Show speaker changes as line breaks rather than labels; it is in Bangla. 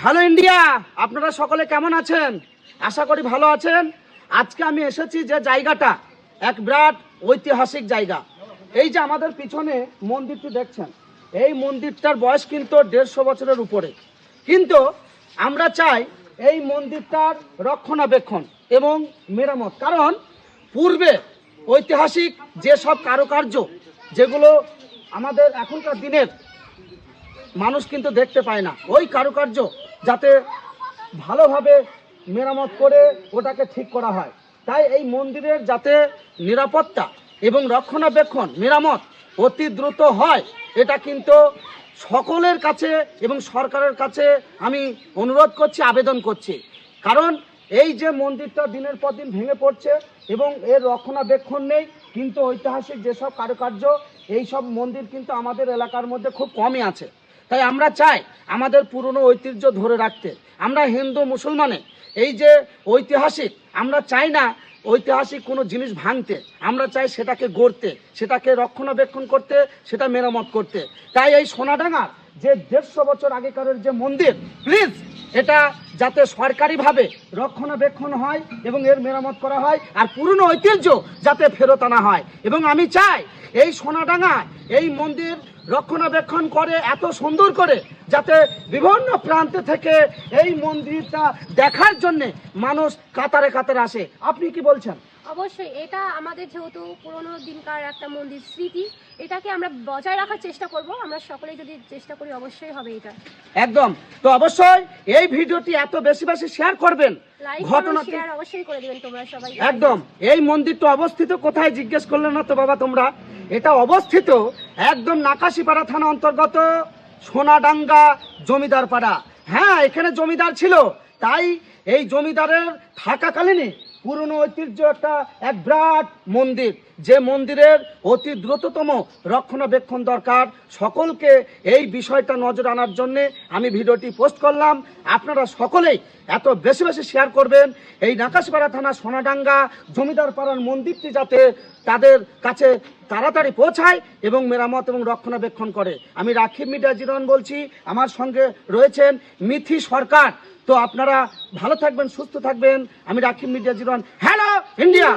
হ্যালো ইন্ডিয়া, আপনারা সকলে কেমন আছেন? আশা করি ভালো আছেন। আজকে আমি এসেছি যে জায়গাটা এক বিরাট ঐতিহাসিক জায়গা। এই যে আমাদের পিছনে মন্দিরটি দেখছেন, এই মন্দিরটার বয়স কিন্তু 150 বছরের উপরে। কিন্তু আমরা চাই এই মন্দিরটার রক্ষণাবেক্ষণ এবং মেরামত, কারণ পূর্বে ঐতিহাসিক যেসব কারুকার্য যেগুলো আমাদের এখনকার দিনের মানুষ কিন্তু দেখতে পায় না, ওই কারুকার্য যাতে ভালোভাবে মেরামত করে ওটাকে ঠিক করা হয়। তাই এই মন্দিরের যাতে নিরাপত্তা এবং রক্ষণাবেক্ষণ মেরামত অতি দ্রুত হয়, এটা কিন্তু সকলের কাছে এবং সরকারের কাছে আমি অনুরোধ করছি, আবেদন করছি। কারণ এই যে মন্দিরটা দিনের পর দিন ভেঙে পড়ছে এবং এর রক্ষণাবেক্ষণ নেই, কিন্তু ঐতিহাসিক যেসব কারুকার্য এই সব মন্দির কিন্তু আমাদের এলাকার মধ্যে খুব কমই আছে। তাই আমরা চাই আমাদের পুরনো ঐতিহ্য ধরে রাখতে। আমরা হিন্দু মুসলমানে এই যে ঐতিহাসিক, আমরা চাই না ঐতিহাসিক কোনো জিনিস ভাঙতে, আমরা চাই সেটাকে গড়তে, সেটাকে রক্ষণাবেক্ষণ করতে, সেটা মেরামত করতে। তাই এই সোনাডাঙ্গার যে 150 বছর আগেকারের যে মন্দির, প্লিজ এটা যাতে সরকারিভাবে রক্ষণাবেক্ষণ হয় এবং এর মেরামত করা হয়, আর পুরনো ঐতিহ্য যাতে ফেরত আনা হয়। এবং আমি চাই এই সোনাডাঙ্গায় এই মন্দির রক্ষণাবেক্ষণ করে এত সুন্দর করে, যাতে বিভিন্ন প্রান্ত থেকে এই মন্দিরটা দেখার জন্য মানুষ কাতারে কাতারে আসে। আপনি কি বলছেন?
অবশ্যই এটা আমাদের যেহেতু পুরোনো দিনকার একটা মন্দির স্মৃতি, এটাকে আমরা বজায় রাখার চেষ্টা করব। আমরা সকলেই যদি চেষ্টা করি অবশ্যই হবে এটা।
একদম। তো অবশ্যই এই ভিডিওটি এত বেশি বেশি শেয়ার করবেন,
ঘটনাটি শেয়ার অবশ্যই করে দিবেন তোমরা সবাই।
একদম। এই মন্দিরটা অবস্থিত কোথায় জিজ্ঞেস করলে না তো বাবা তোমরা? এটা অবস্থিত একদম নাকাশিপাড়া থানা অন্তর্গত সোনাডাঙ্গা জমিদার পাড়া। হ্যাঁ, এখানে জমিদার ছিল, তাই এই জমিদারের থাকাকালীনই পুরনো ঐতিহ্য এক বিরাট মন্দির, যে মন্দিরের অতি দ্রুততম রক্ষণাবেক্ষণ দরকার। সকলকে এই বিষয়টা নজর আনার জন্যে আমি ভিডিওটি পোস্ট করলাম। আপনারা সকলেই এত বেশি বেশি শেয়ার করবেন। এই নাকাশিপাড়া থানা সোনাডাঙ্গা জমিদার পাড়ার মন্দিরটি যাতে তাদের কাছে তাড়াতাড়ি পৌঁছায় এবং মেরামত এবং রক্ষণাবেক্ষণ করে। আমি রাখিব মিডিয়া জীবন বলছি, আমার সঙ্গে রয়েছেন মিথি সরকার। তো আপনারা ভালো থাকবেন, সুস্থ থাকবেন। আমি রাখিব মিডিয়া জীবন। Hello India.